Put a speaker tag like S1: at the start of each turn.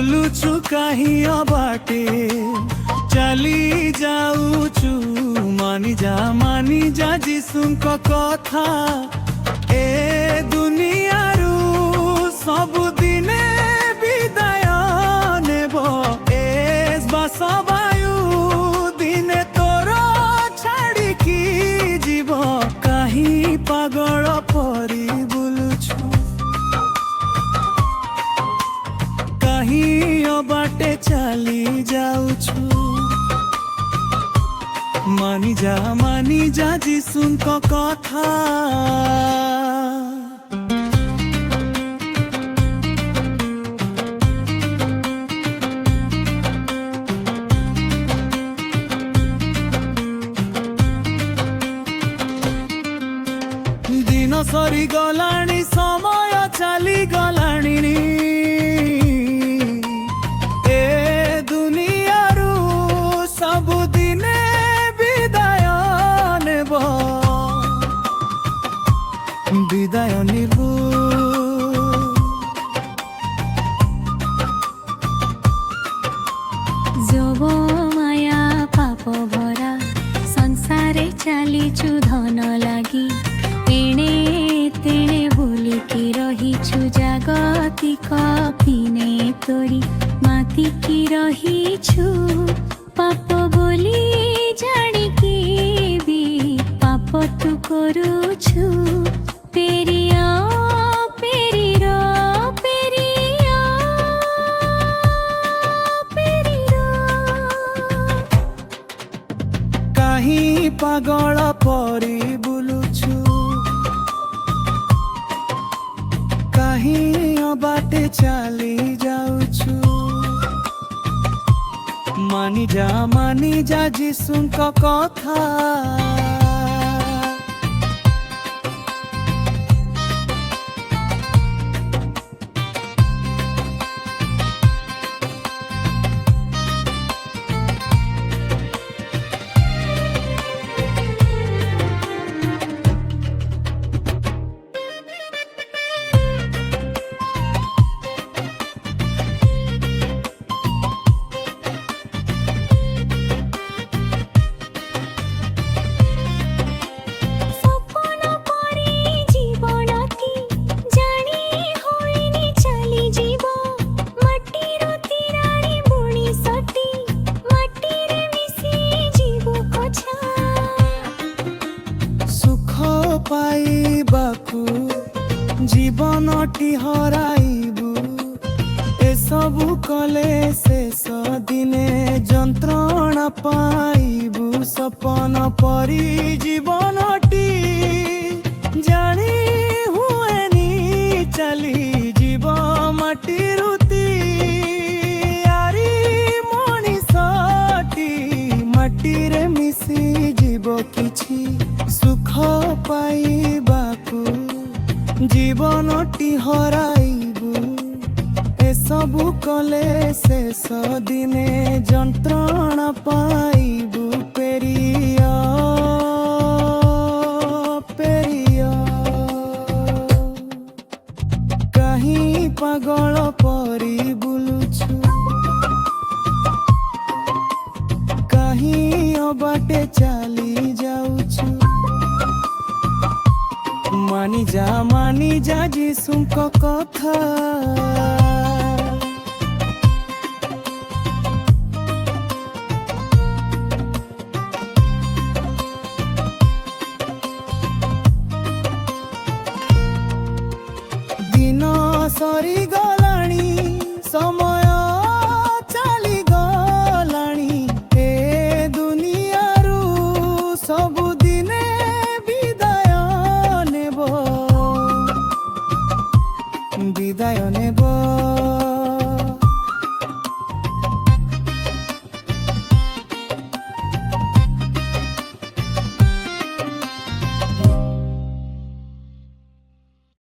S1: बुलुछु कहीं बाटे चली जाऊचु मानी जा जीसुको कथा ए दुनियारू सब दिने विदाय नेब ए बासबायु दिने तोर छाड़िकी जीव कहीं पागल परी बुलुछु कहीं बाटे चली जाऊछु मानी जा जीसुको कथा। दिन सरी गलाणी समय चली गलाणी ए दुनियारू सब दिने विदाय निबू
S2: जोब माया पाप भरा संसारे चलीचु धन लागी एणे तेणे बुलिकी रहीचु जागतिक पिने तोड़ी मातिकी रहीचु पाप बोली जानिकी भी पाप तू करूछु पेरिया पेरिरो पेरिया पेरिरो
S1: कहीं पागल परी बुलुछु कहीं बाटे चली जाऊछु मानी जा जीसुको कथा। पाइबाकू जीवनटी हराइबू ए सबु कले शेष दिने जंत्रणा पाइबू सपन परी जीवनटी जानी हुएनी चली जीव माटी रुती यारी मनीषटी माटी रे मिसी जीव किछि सुख पाइबाकू जीवनटी हराइबू ए सबु कले शेष दिने जंत्रणा पाइबू पेरिया पेरिया कहीं पागल परी बुलुछु कहीं बाटे चली जाऊछु मानी जा जीसुको कथा।